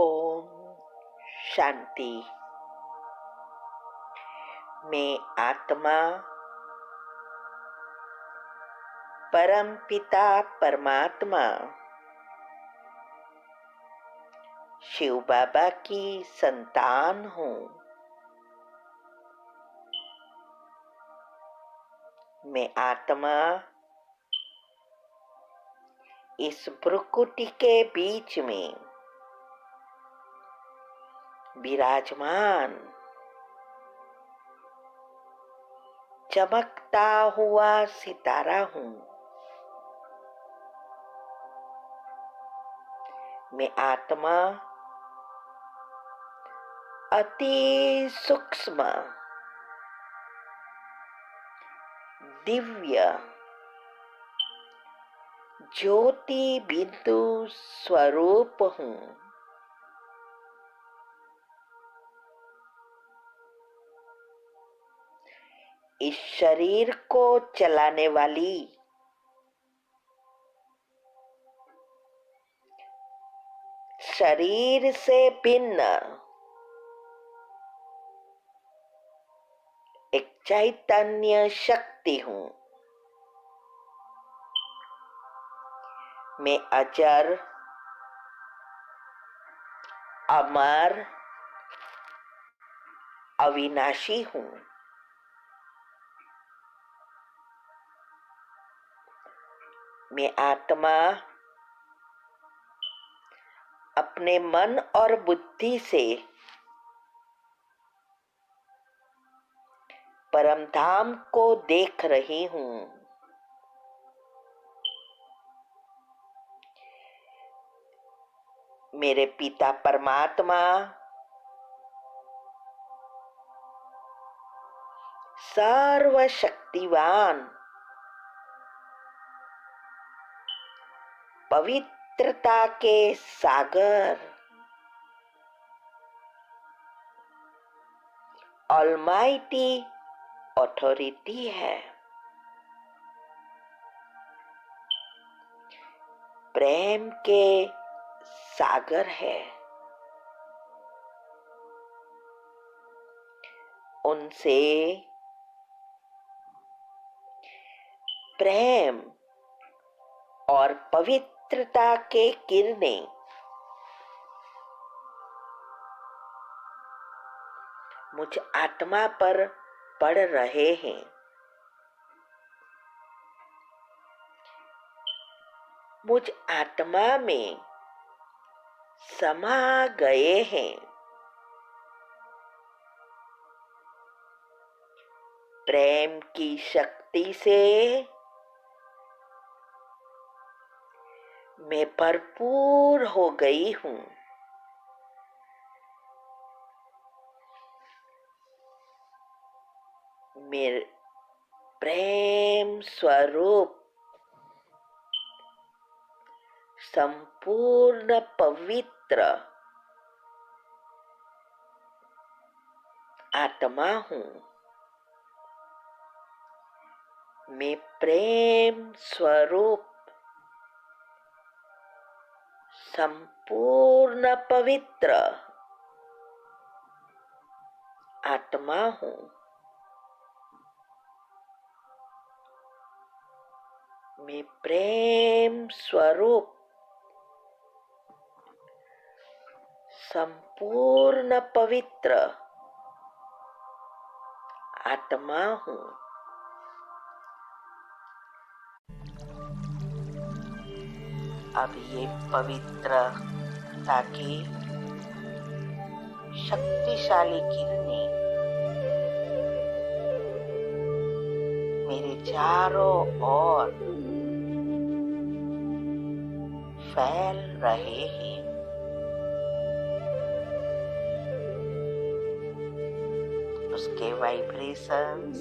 ओम शांति। मैं आत्मा परम पिता परमात्मा शिव बाबा की संतान हूँ। मैं आत्मा इस प्रकृति के बीच में विराजमान चमकता हुआ सितारा हूँ। मैं आत्मा अति सूक्ष्म दिव्य ज्योति बिंदु स्वरूप हूँ। इस शरीर को चलाने वाली शरीर से भिन्न एक चैतन्य शक्ति हूँ। मैं अजर अमर अविनाशी हूँ। मैं आत्मा अपने मन और बुद्धि से परम धाम को देख रही हूँ। मेरे पिता परमात्मा सर्वशक्तिवान पवित्रता के सागर ऑलमाइटी अथॉरिटी है। प्रेम के सागर है। उनसे प्रेम और पवित्रता के किरणें मुझ आत्मा पर पड़ रहे हैं। मुझ आत्मा में समा गए हैं। प्रेम की शक्ति से मैं भरपूर हो गई हूँ। मेरे प्रेम स्वरूप संपूर्ण पवित्र आत्मा हूँ। मैं प्रेम स्वरूप संपूर्ण पवित्र आत्मा हूँ। मैं प्रेम स्वरूप संपूर्ण पवित्र आत्मा हूँ। अब ये पवित्रता की शक्तिशाली किरणें मेरे चारों ओर फैल रहे हैं। उसके वाइब्रेशंस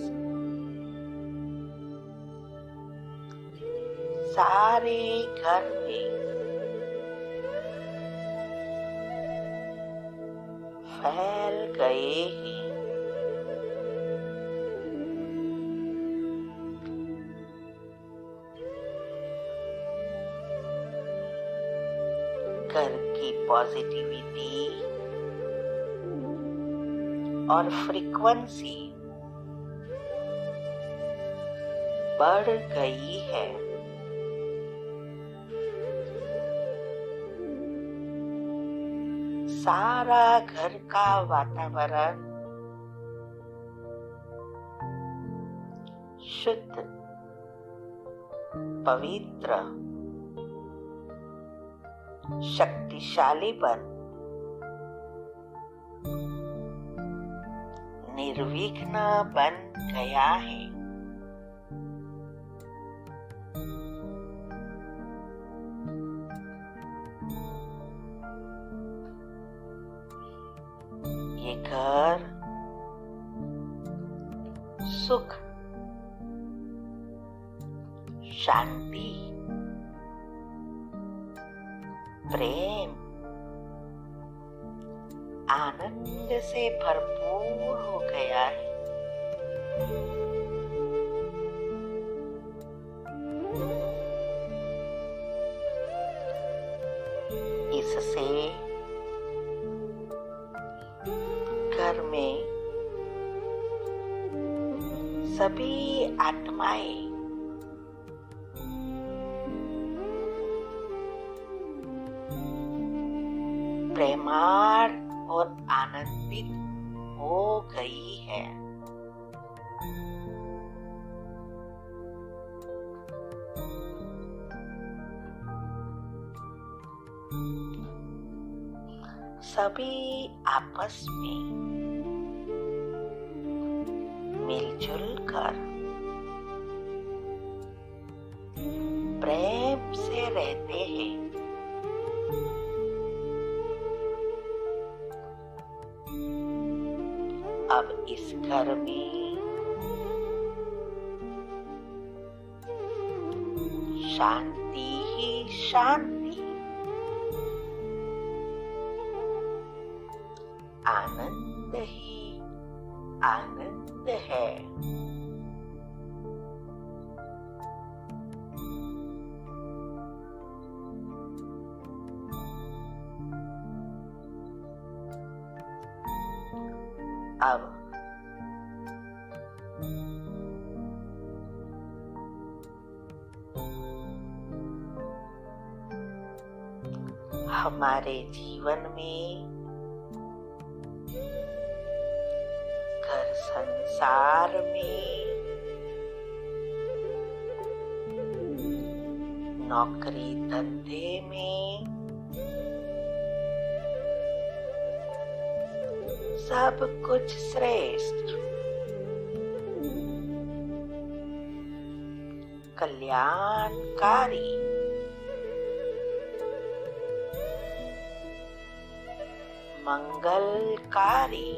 सारे घर में फैल गए हैं। घर की पॉजिटिविटी और फ्रीक्वेंसी बढ़ गई है। सारा घर का वातावरण शुद्ध, पवित्र, शक्तिशाली बन निर्विघ्न बन गया है। ये घर सुख, शांति, प्रेम, आनंद से भरपूर हो गया है। इससे घर में सभी आत्माएं प्रेमाळ और आनंदित हो गई है। सभी आपस में मिलजुल कर प्रेम से रहते हैं। अब इस घर में शांति ही शांति, आनंद ही आनंद है। अब हमारे जीवन में घर संसार में नौकरी धंधे में सब कुछ श्रेष्ठ, कल्याणकारी, मंगलकारी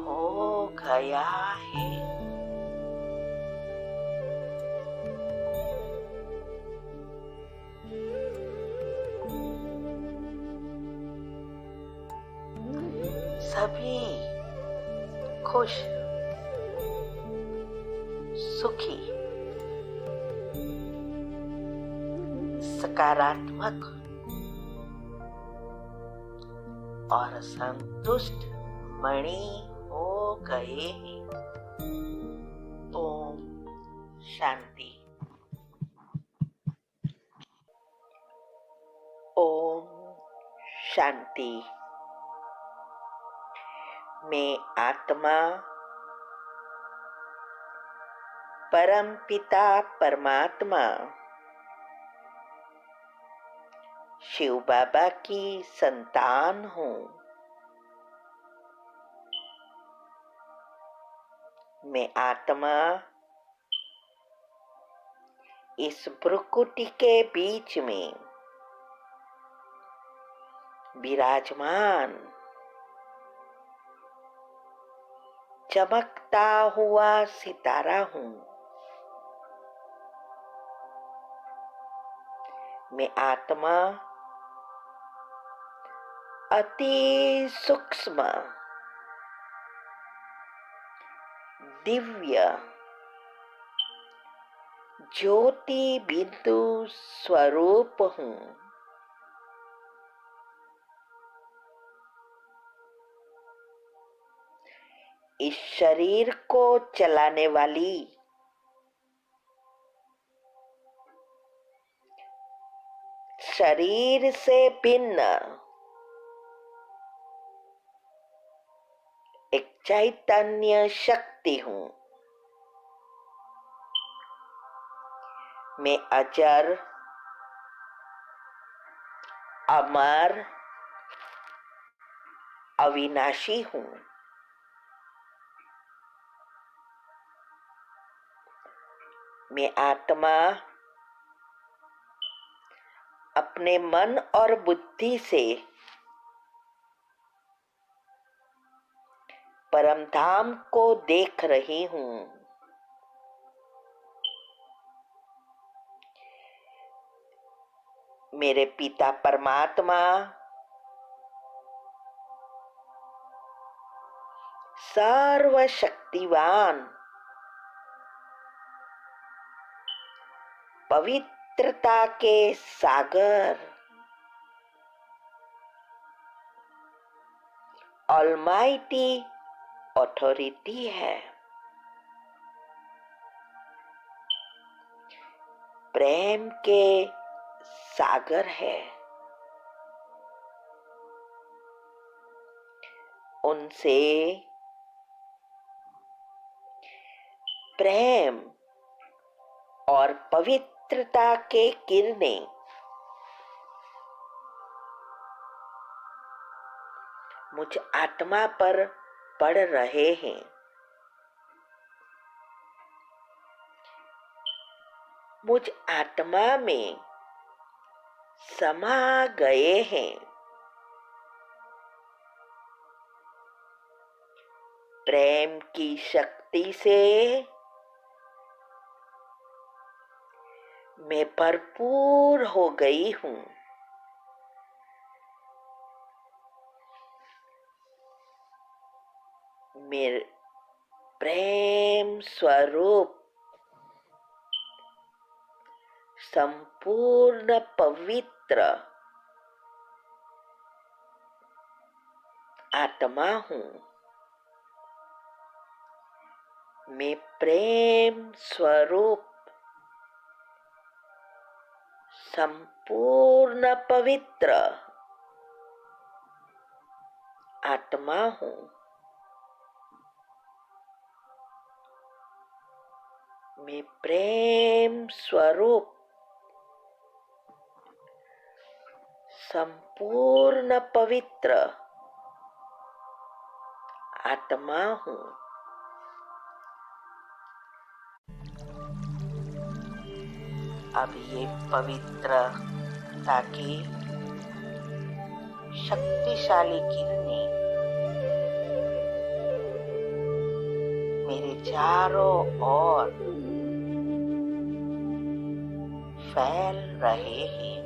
हो गया है। सभी खुश, सुखी, सकारात्मक और संतुष्ट मणि हो गए हैं। ओम शांति। ओम शांति। मैं आत्मा परम पिता परमात्मा शिव बाबा की संतान हूँ। मैं आत्मा इस भ्रुकुटी के बीच में विराजमान चमकता हुआ सितारा हूँ। मैं आत्मा अति सूक्ष्म, दिव्य, ज्योति बिंदु स्वरूप हूँ। इस शरीर को चलाने वाली शरीर से भिन्न एक चैतन्य शक्ति हूँ। मैं अजर, अमर, अविनाशी हूँ। मैं आत्मा अपने मन और बुद्धि से परमधाम को देख रही हूँ। मेरे पिता परमात्मा सर्वशक्तिवान, पवित्रता के सागर, ऑलमाइटी अथॉरिटी है। प्रेम के सागर है। उनसे प्रेम और पवित्रता के किरणें मुझ आत्मा पर पड़ रहे हैं। मुझ आत्मा में समा गए हैं। प्रेम की शक्ति से मैं भरपूर हो गई हूँ। मेरे प्रेम स्वरूप संपूर्ण पवित्र आत्मा हूँ। मैं प्रेम स्वरूप संपूर्ण पवित्र आत्मा हूँ। मैं प्रेम स्वरूप संपूर्ण पवित्र आत्मा हूँ। अब ये पवित्रता की शक्तिशाली किरणें मेरे चारों ओर फैल रहे हैं।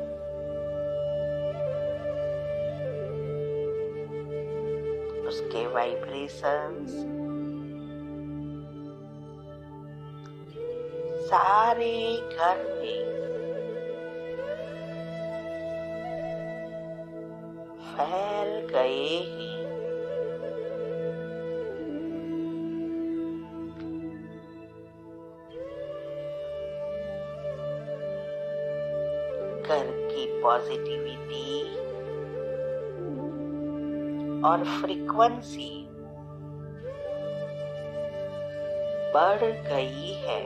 उसके वाइब्रेशंस सारे घर में फैल गए हैं। घर की पॉजिटिविटी और फ्रीक्वेंसी बढ़ गई है।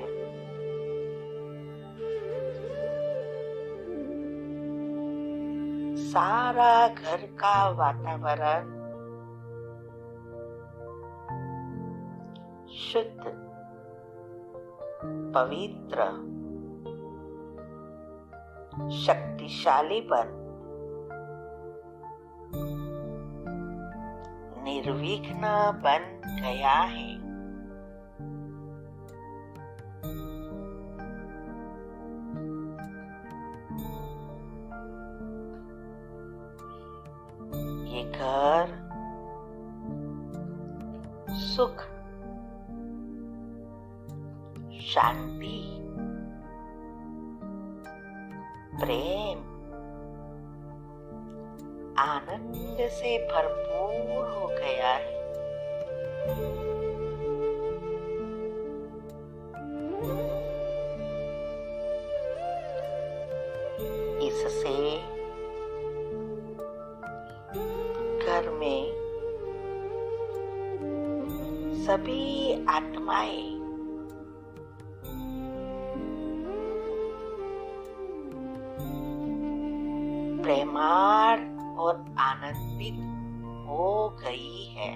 सारा घर का वातावरण शुद्ध, पवित्र, शक्तिशाली बन निर्विघ्न बन गया है। ये घर सुख, शांति प्रेम आनंद से भरपूर हो गया है। इससे घर में सभी आत्माएं प्रेमार और आनंदित हो गई है।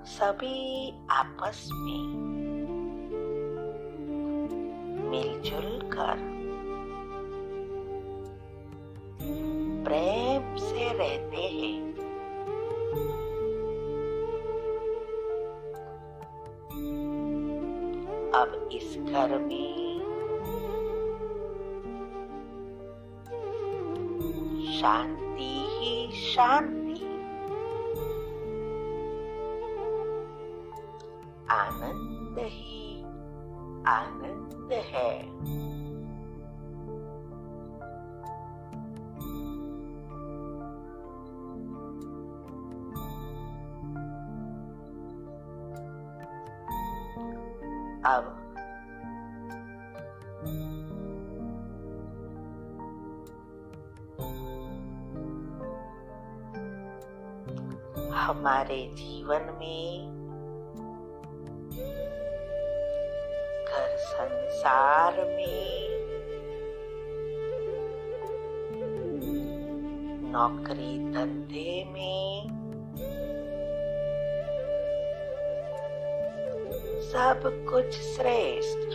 सभी आपस में मिलजुल कर प्रेम से रहते हैं। अब इस घर में शांति ही शांति, आनंद ही आनंद है। अब हमारे जीवन में घर संसार में नौकरी धंधे में सब कुछ श्रेष्ठ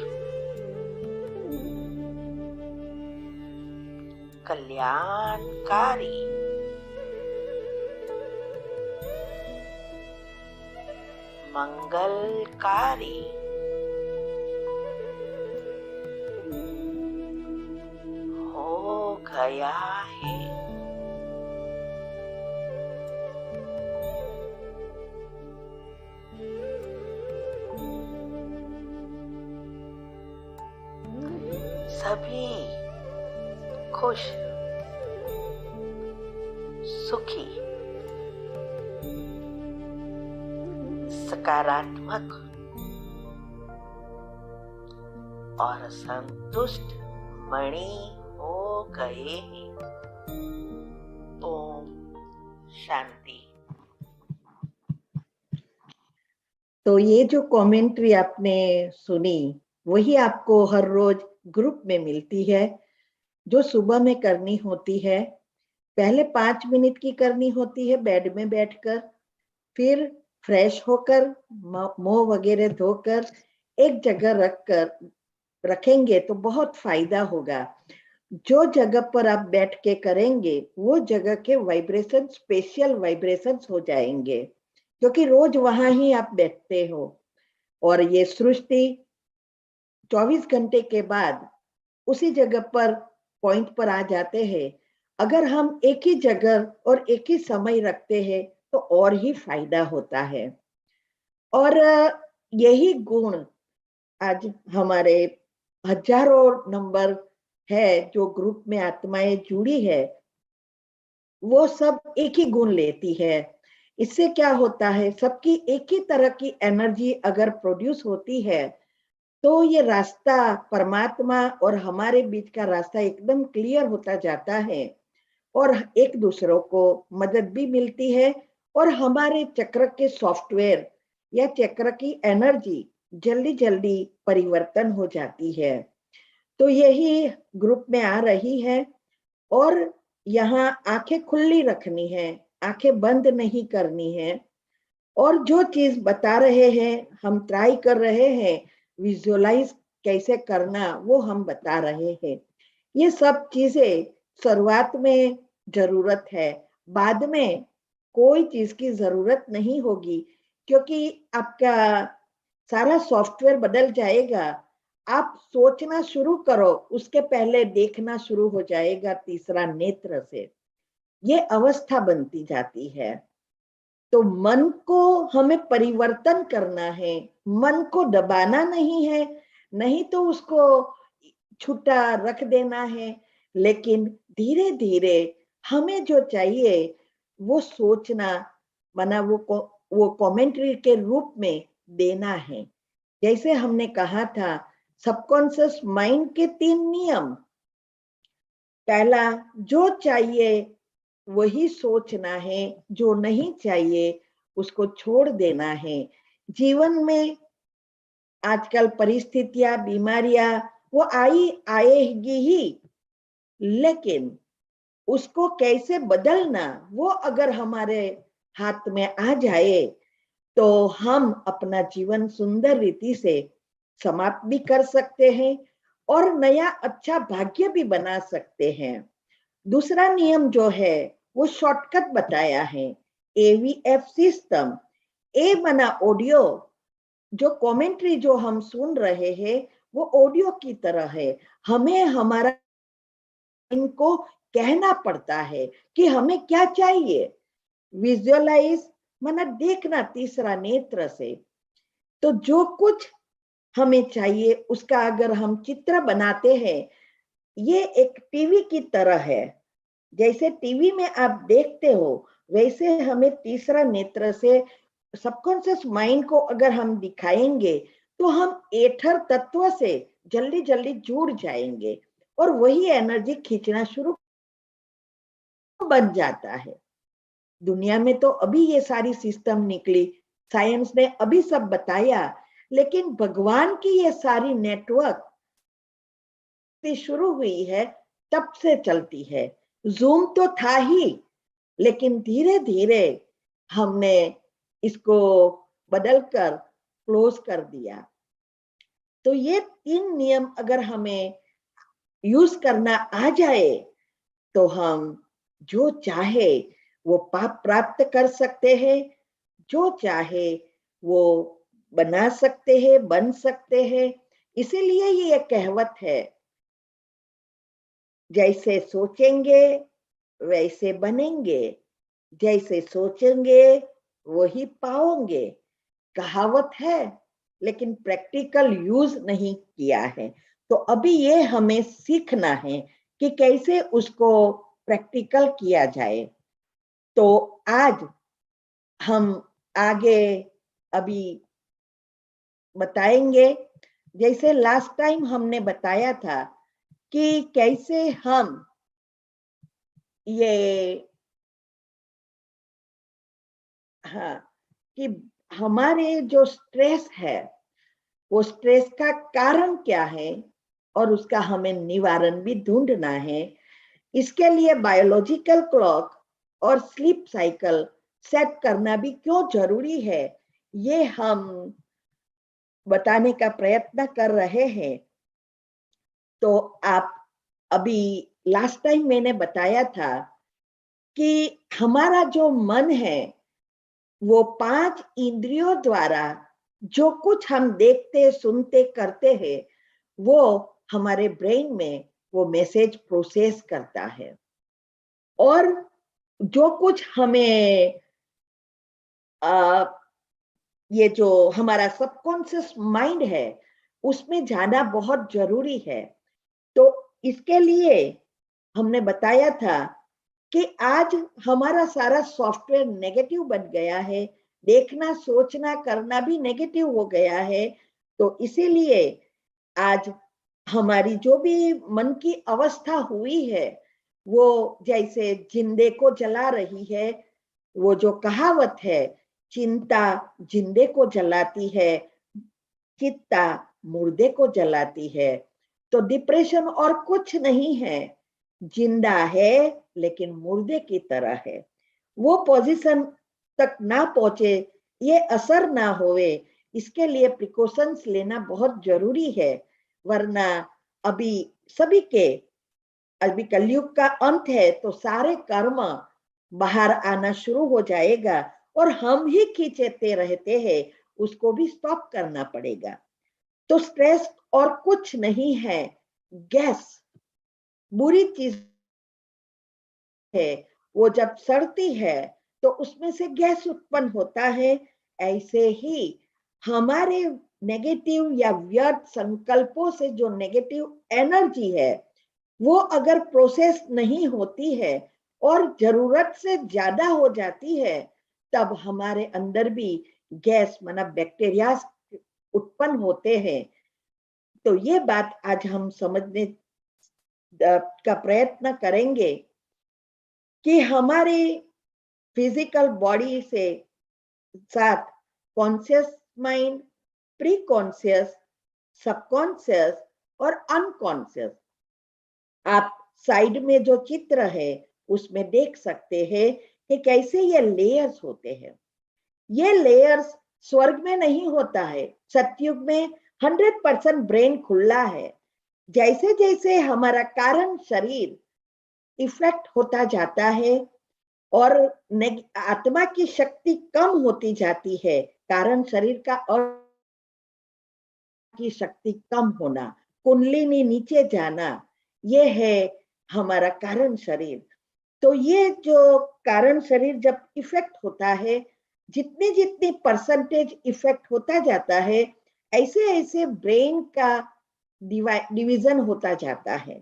कल्याणकारी मंगलकारी हो गया है। सभी खुश सुखी सकारात्मक और संतुष्ट मणि हो गए हैं। ओम शांति। तो ये जो कमेंट्री आपने सुनी वही आपको हर रोज ग्रुप में मिलती है, जो सुबह में करनी होती है। पहले 5 मिनट की करनी होती है बेड में बैठकर, फिर फ्रेश होकर मुंह वगैरह धोकर एक जगह रखेंगे तो बहुत फायदा होगा। जो जगह पर आप बैठ के करेंगे वो जगह के वाइब्रेशन स्पेशल वाइब्रेशंस हो जाएंगे, क्योंकि रोज वहां ही आप बैठते हो। और ये सृष्टि 24 घंटे के बाद उसी जगह पर पॉइंट पर आ जाते हैं। अगर हम एक ही जगह और एक ही समय रखते हैं तो और ही फायदा होता है। और यही गुण आज हमारे हजारों नंबर है जो ग्रुप में आत्माएं जुड़ी है, वो सब एक ही गुण लेती है। इससे क्या होता है, सबकी एक ही तरह की एनर्जी अगर प्रोड्यूस होती है तो ये रास्ता परमात्मा और हमारे बीच का रास्ता एकदम क्लियर होता जाता है और एक दूसरों को मदद भी मिलती है और हमारे चक्र के सॉफ्टवेयर या चक्र की एनर्जी जल्दी जल्दी परिवर्तन हो जाती है। तो यही ग्रुप में आ रही है और यहाँ आंखें खुली रखनी है, आंखें बंद नहीं करनी है। और जो चीज बता रहे हैं हम ट्राई कर रहे हैं, विजुअलाइज कैसे करना वो हम बता रहे हैं। ये सब चीजें शुरुआत में जरूरत है, बाद में कोई चीज की जरूरत नहीं होगी, क्योंकि आपका सारा सॉफ्टवेयर बदल जाएगा। आप सोचना शुरू करो, उसके पहले देखना शुरू हो जाएगा तीसरा नेत्र से। ये अवस्था बनती जाती है। तो मन को हमें परिवर्तन करना है, मन को दबाना नहीं है, नहीं तो उसको छुट्टा रख देना है, लेकिन धीरे धीरे हमें जो चाहिए वो सोचना, माना वो कमेंट्री के रूप में देना है। जैसे हमने कहा था सबकॉन्शियस माइंड के 3 नियम। पहला, जो चाहिए वही सोचना है, जो नहीं चाहिए उसको छोड़ देना है। जीवन में आजकल परिस्थितियां, बीमारियां वो आएगी ही, लेकिन उसको कैसे बदलना वो अगर हमारे हाथ में आ जाए तो हम अपना जीवन सुंदर रीति से समाप्त भी कर सकते हैं और नया अच्छा भाग्य भी बना सकते हैं। दूसरा नियम जो है वो शॉर्टकट बताया है, AVF सिस्टम। ए बना ऑडियो, जो कमेंट्री जो हम सुन रहे हैं वो ऑडियो की तरह है। हमें हमारा इनको कहना पड़ता है कि हमें क्या चाहिए। विजुअलाइज माना देखना, तीसरा नेत्र से। तो जो कुछ हमें चाहिए उसका अगर हम चित्र बनाते हैं, ये एक टीवी की तरह है। जैसे टीवी में आप देखते हो वैसे हमें तीसरा नेत्र से सबकॉन्शियस माइंड को अगर हम दिखाएंगे तो हम एथर तत्व से जल्दी जल्दी जुड़ जाएंगे और वही एनर्जी खींचना शुरू बन जाता है। दुनिया में तो अभी ये सारी सिस्टम निकली, साइंस ने अभी सब बताया, लेकिन भगवान की ये सारी नेटवर्क शुरू हुई है तब से चलती है। जूम तो था ही, लेकिन धीरे धीरे हमने इसको बदलकर क्लोज कर दिया। तो ये 3 नियम अगर हमें यूज करना आ जाए तो हम जो चाहे वो पाप प्राप्त कर सकते हैं, जो चाहे वो बना सकते हैं, बन सकते हैं। इसीलिए ये कहावत है, जैसे सोचेंगे वैसे बनेंगे, जैसे सोचेंगे वही पाओगे। कहावत है लेकिन प्रैक्टिकल यूज नहीं किया है। तो अभी ये हमें सीखना है कि कैसे उसको प्रैक्टिकल किया जाए। तो आज हम आगे अभी बताएंगे, जैसे लास्ट टाइम हमने बताया था कि कैसे हम ये, हाँ, कि हमारे जो स्ट्रेस है वो स्ट्रेस का कारण क्या है और उसका हमें निवारण भी ढूंढना है। इसके लिए बायोलॉजिकल क्लॉक और स्लीप साइकिल सेट करना भी क्यों जरूरी है, ये हम बताने का प्रयत्न कर रहे हैं। तो आप अभी लास्ट टाइम मैंने बताया था कि हमारा जो मन है वो 5 इंद्रियों द्वारा जो कुछ हम देखते, सुनते, करते हैं वो हमारे ब्रेन में वो मैसेज प्रोसेस करता है। और जो कुछ हमें ये जो हमारा सबकॉन्शियस माइंड है उसमें जाना बहुत जरूरी है। तो इसके लिए हमने बताया था कि आज हमारा सारा सॉफ्टवेयर नेगेटिव बन गया है, देखना, सोचना, करना भी नेगेटिव हो गया है। तो इसीलिए आज हमारी जो भी मन की अवस्था हुई है वो जैसे जिंदे को जला रही है। वो जो कहावत है, चिंता जिंदे को जलाती है, चित्ता मुर्दे को जलाती है। तो डिप्रेशन और कुछ नहीं है, जिंदा है लेकिन मुर्दे की तरह है। वो पोजीशन तक ना पहुंचे, ये असर ना होवे, इसके लिए प्रिकॉशंस लेना बहुत जरूरी है। वरना अभी सभी के, अभी कलयुग का अंत है तो सारे कर्म बाहर आना शुरू हो जाएगा और हम ही खींचते रहते हैं, उसको भी स्टॉप करना पड़ेगा। तो स्ट्रेस और कुछ नहीं है, गैस बुरी चीज है। वो जब सड़ती है तो उसमें से गैस उत्पन्न होता है। ऐसे ही हमारे नेगेटिव या व्यर्थ संकल्पों से जो नेगेटिव एनर्जी है वो अगर प्रोसेस नहीं होती है और जरूरत से ज्यादा हो जाती है, तब हमारे अंदर भी गैस माना बैक्टीरिया उत्पन्न होते हैं। तो ये बात आज हम समझने का प्रयत्न करेंगे कि हमारी फिजिकल बॉडी से साथ conscious mind, pre conscious, subconscious और अनकॉन्शियस, आप साइड में जो चित्र है उसमें देख सकते हैं कि कैसे ये लेयर्स होते हैं। ये लेयर्स स्वर्ग में नहीं होता है। सतयुग में 100% ब्रेन खुला है। जैसे जैसे हमारा कारण शरीर इफेक्ट होता जाता है और आत्मा की शक्ति कम होती जाती है, कारण शरीर का और की शक्ति कम होना, कुंडलिनी नीचे जाना, ये है हमारा कारण शरीर। तो ये जो कारण शरीर जब इफेक्ट होता है, जितनी जितनी परसेंटेज इफेक्ट होता जाता है, ऐसे ऐसे ब्रेन का डिवीजन होता जाता है।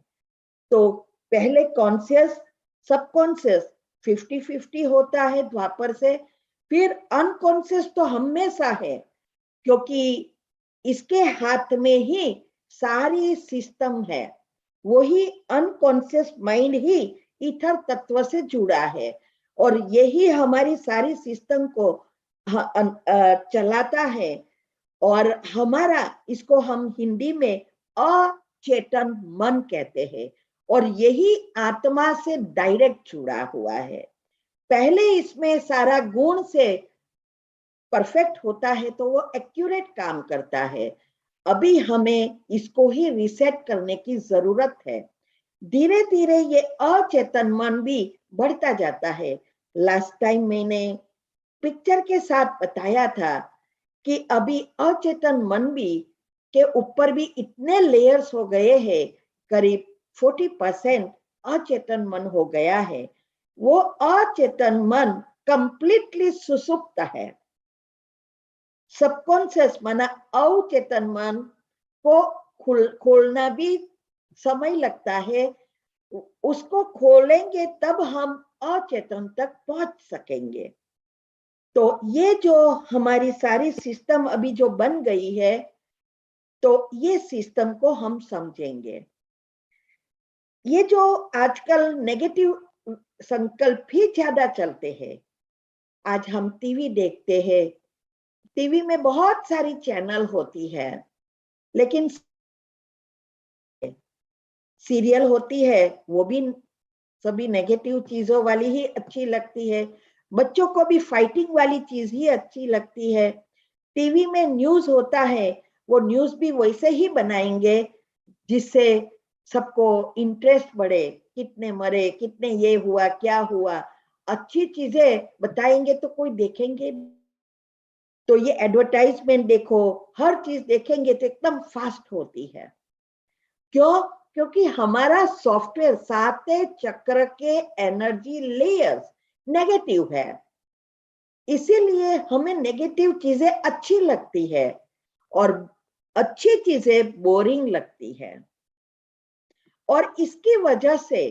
तो पहले कॉन्शियस सबकॉन्शियस 50-50 होता है द्वापर से, फिर अनकॉन्शियस तो हमेशा है, क्योंकि इसके हाथ में ही सारी सिस्टम है। वही अनकॉन्शियस माइंड ही ईथर तत्व से जुड़ा है और यही हमारी सारी सिस्टम को चलाता है। और हमारा, इसको हम हिंदी में अचेतन मन कहते हैं, और यही आत्मा से डायरेक्ट जुड़ा हुआ है। पहले इसमें सारा गुण से परफेक्ट होता है तो वो एक्यूरेट काम करता है। अभी हमें इसको ही रिसेट करने की जरूरत है। धीरे धीरे ये अचेतन मन भी बढ़ता जाता है। लास्ट टाइम मैंने पिक्चर के साथ बताया था कि अभी अचेतन मन भी के ऊपर भी इतने लेयर्स हो गए हैं, करीब 40% अचेतन मन हो गया है। वो अचेतन मन कंप्लीटली सुसुप्त है। सबकॉन्शियस माना अवचेतन मन को खोलना भी समय लगता है। उसको खोलेंगे तब हम अचेतन तक पहुंच सकेंगे। तो ये जो हमारी सारी सिस्टम अभी जो बन गई है, तो ये सिस्टम को हम समझेंगे। ये जो आजकल नेगेटिव संकल्प ही ज्यादा चलते हैं। आज हम टीवी देखते हैं, टीवी में बहुत सारी चैनल होती है, लेकिन सीरियल होती है वो भी सभी नेगेटिव चीजों वाली ही अच्छी लगती है। बच्चों को भी फाइटिंग वाली चीज ही अच्छी लगती है। टीवी में न्यूज होता है, वो न्यूज भी वैसे ही बनाएंगे जिससे सबको इंटरेस्ट बढ़े, कितने मरे, कितने ये हुआ, क्या हुआ, अच्छी चीजें बताएंगे तो कोई देखेंगे। तो ये एडवर्टाइजमेंट देखो, हर चीज देखेंगे तो एकदम फास्ट होती है। क्यों? क्योंकि हमारा सॉफ्टवेयर सातवें चक्र के एनर्जी लेयर्स नेगेटिव है, इसीलिए हमें नेगेटिव चीजें अच्छी लगती है और अच्छी चीजें बोरिंग लगती है। और इसकी वजह से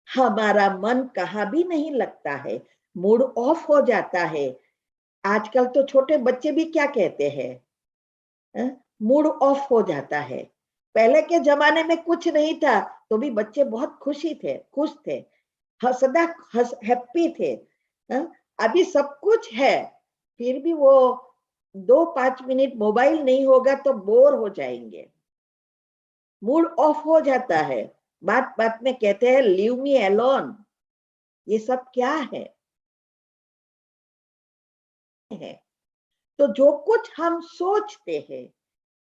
हमारा मन कहाँ भी नहीं लगता है, मूड ऑफ हो जाता है। आजकल तो छोटे बच्चे भी क्या कहते हैं, मूड ऑफ हो जाता है। पहले के जमाने में कुछ नहीं था तो भी बच्चे बहुत खुश थे, सदा हैप्पी थे। अभी सब कुछ है, फिर भी वो 2-5 मिनट मोबाइल नहीं होगा तो बोर हो जाएंगे, मूड ऑफ हो जाता है। बात बात में कहते हैं लीव मी अलोन। ये सब क्या है? तो जो कुछ हम सोचते हैं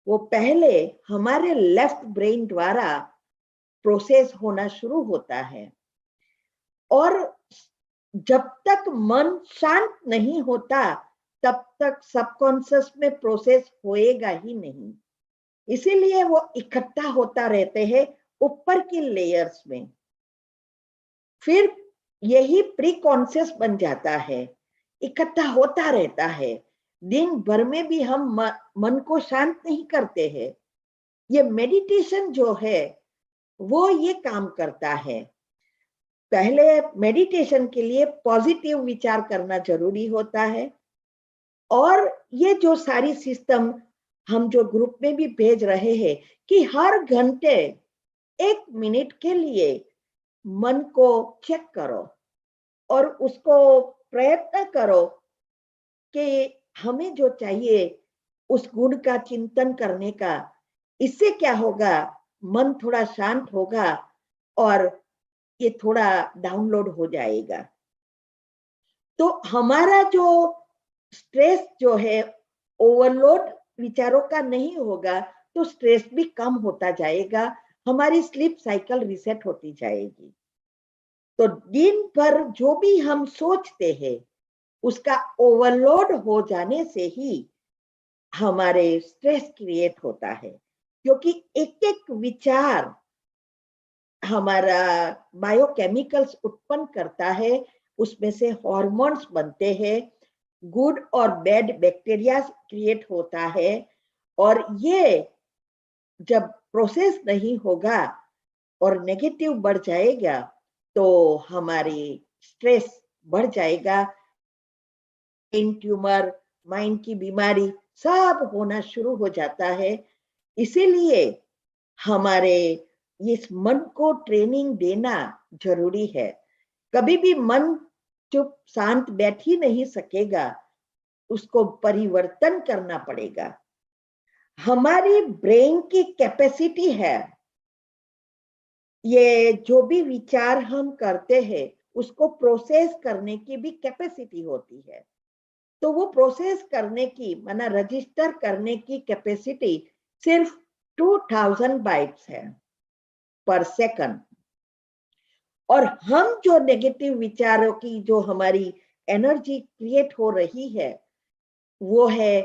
वो पहले हमारे लेफ्ट ब्रेन द्वारा प्रोसेस होना शुरू होता है, और जब तक मन शांत नहीं होता तब तक सबकॉन्शियस में प्रोसेस होएगा ही नहीं। इसीलिए वो इकट्ठा होता रहते हैं ऊपर की लेयर्स में। फिर यही प्री कॉन्शियस बन जाता है, इकट्ठा होता रहता है। दिन भर में भी हम मन को शांत नहीं करते हैं। ये मेडिटेशन जो है वो ये काम करता है। पहले मेडिटेशन के लिए पॉजिटिव विचार करना जरूरी होता है, और ये जो सारी सिस्टम हम जो ग्रुप में भी भेज रहे हैं कि हर घंटे 1 मिनट के लिए मन को चेक करो और उसको प्रयत्न करो कि हमें जो चाहिए उस गुण का चिंतन करने का। इससे क्या होगा, मन थोड़ा शांत होगा और ये थोड़ा डाउनलोड हो जाएगा। तो हमारा जो स्ट्रेस जो है ओवरलोड विचारों का नहीं होगा, तो स्ट्रेस भी कम होता जाएगा, हमारी स्लीप साइकिल रिसेट होती जाएगी। तो दिन भर जो भी हम सोचते हैं उसका ओवरलोड हो जाने से ही हमारे स्ट्रेस क्रिएट होता है, क्योंकि एक एक विचार हमारा बायोकेमिकल्स उत्पन्न करता है, उसमें से हॉर्मोन्स बनते हैं, गुड और बैड बैक्टीरिया क्रिएट होता है, और ये जब प्रोसेस नहीं होगा और नेगेटिव बढ़ जाएगा तो हमारी स्ट्रेस बढ़ जाएगा, ब्रेन ट्यूमर, माइंड की बीमारी सब होना शुरू हो जाता है। इसीलिए हमारे इस मन को ट्रेनिंग देना जरूरी है। कभी भी मन चुप शांत बैठ ही नहीं सकेगा, उसको परिवर्तन करना पड़ेगा। हमारी ब्रेन की कैपेसिटी है, ये जो भी विचार हम करते हैं उसको प्रोसेस करने की भी कैपेसिटी होती है। तो वो प्रोसेस करने की माना रजिस्टर करने की कैपेसिटी सिर्फ 2000 बाइट्स है पर सेकंड। और हम जो नेगेटिव विचारों की जो हमारी एनर्जी क्रिएट हो रही है वो है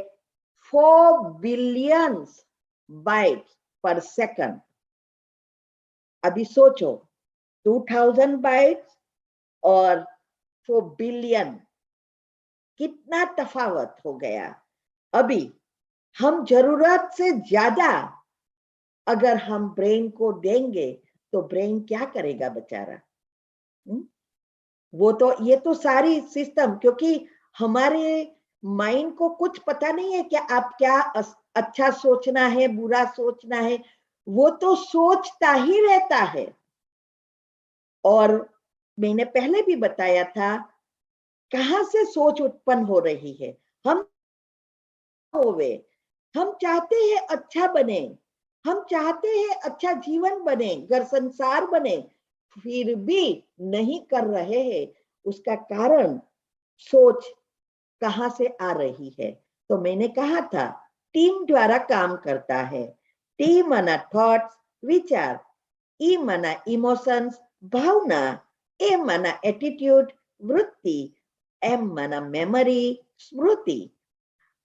4 बिलियन बाइट्स पर सेकंड। अभी सोचो, 2000 बाइट्स और 4 बिलियन, कितना तफावत हो गया। अभी हम जरूरत से ज्यादा अगर हम ब्रेन को देंगे तो ब्रेन क्या करेगा बेचारा। वो तो ये तो सारी सिस्टम, क्योंकि हमारे माइंड को कुछ पता नहीं है कि आप क्या अच्छा सोचना है बुरा सोचना है, वो तो सोचता ही रहता है। और मैंने पहले भी बताया था कहां से सोच उत्पन्न हो रही है। हम होवे, हम चाहते हैं अच्छा बने, हम चाहते हैं अच्छा जीवन बने, घर संसार बने, फिर भी नहीं कर रहे हैं। उसका कारण सोच कहां से आ रही है। तो मैंने कहा था टीम द्वारा काम करता है। टी माना थॉट्स विचार, ई माना इमोशंस भावना, ए माना एटीट्यूड वृत्ति, एम माना मेमोरी स्मृति।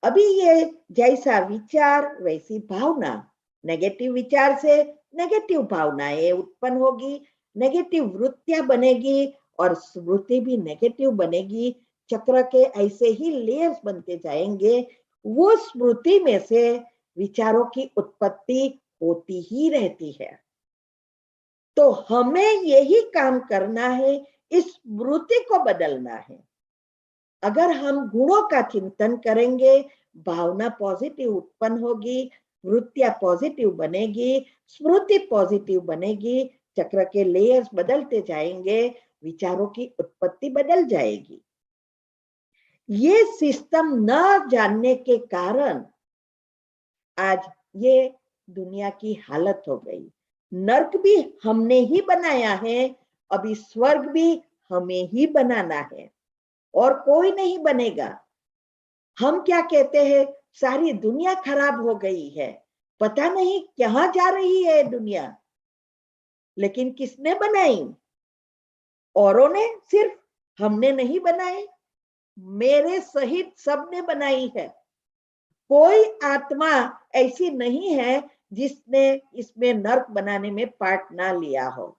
अभी ये जैसा विचार वैसी भावना, नेगेटिव विचार से नेगेटिव भावनाएं उत्पन्न होगी, नेगेटिव वृत्तियां बनेगी और स्मृति भी नेगेटिव बनेगी। चक्र के ऐसे ही लेयर्स बनते जाएंगे। वो स्मृति में से विचारों की उत्पत्ति होती ही रहती है। तो हमें यही काम करना है, इस स्मृति को बदलना है। अगर हम गुणों का चिंतन करेंगे, भावना पॉजिटिव उत्पन्न होगी, वृत्तियां पॉजिटिव बनेगी, स्मृति पॉजिटिव बनेगी, चक्र के लेयर्स बदलते जाएंगे, विचारों की उत्पत्ति बदल जाएगी। ये सिस्टम न जानने के कारण आज ये दुनिया की हालत हो गई। नर्क भी हमने ही बनाया है, अभी स्वर्ग भी हमें ही बनाना है और कोई नहीं बनेगा। हम क्या कहते हैं, सारी दुनिया खराब हो गई है, पता नहीं कहां जा रही है दुनिया। लेकिन किसने बनाई? औरों ने, सिर्फ हमने नहीं बनाई, मेरे सहित सबने बनाई है। कोई आत्मा ऐसी नहीं है जिसने इसमें नर्क बनाने में पार्ट ना लिया हो,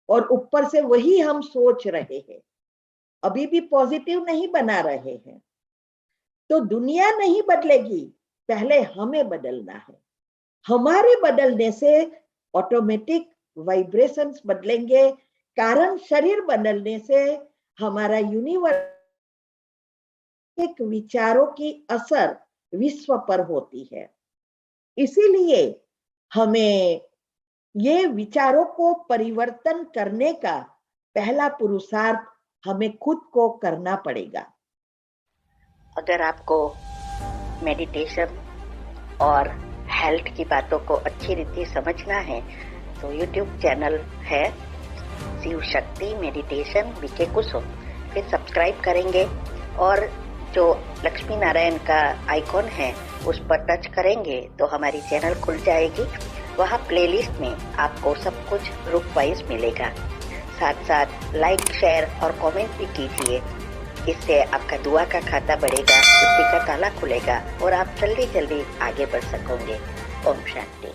और ऊपर से वही हम सोच रहे हैं। अभी भी पॉजिटिव नहीं बना रहे हैं, तो दुनिया नहीं बदलेगी, पहले हमें बदलना है। हमारे बदलने से ऑटोमेटिक वाइब्रेशंस बदलेंगे, कारण शरीर बदलने से हमारा यूनिवर्स एक विचारों की असर विश्व पर होती है। इसीलिए हमें ये विचारों को परिवर्तन करने का पहला पुरुषार्थ हमें खुद को करना पड़ेगा। अगर आपको मेडिटेशन और हेल्थ की बातों को अच्छी रीति समझना है तो YouTube चैनल है शिव शक्ति मेडिटेशन बीके कुसुम, फिर सब्सक्राइब करेंगे और जो लक्ष्मी नारायण का आइकॉन है उस पर टच करेंगे तो हमारी चैनल खुल जाएगी। वहाँ प्लेलिस्ट में आपको सब कुछ ग्रुप वाइज मिलेगा। साथ साथ लाइक, शेयर और कमेंट भी कीजिए, इससे आपका दुआ का खाता बढ़ेगा, बुद्धि का ताला खुलेगा और आप जल्दी जल्दी आगे बढ़ सकोगे। ओम शांति।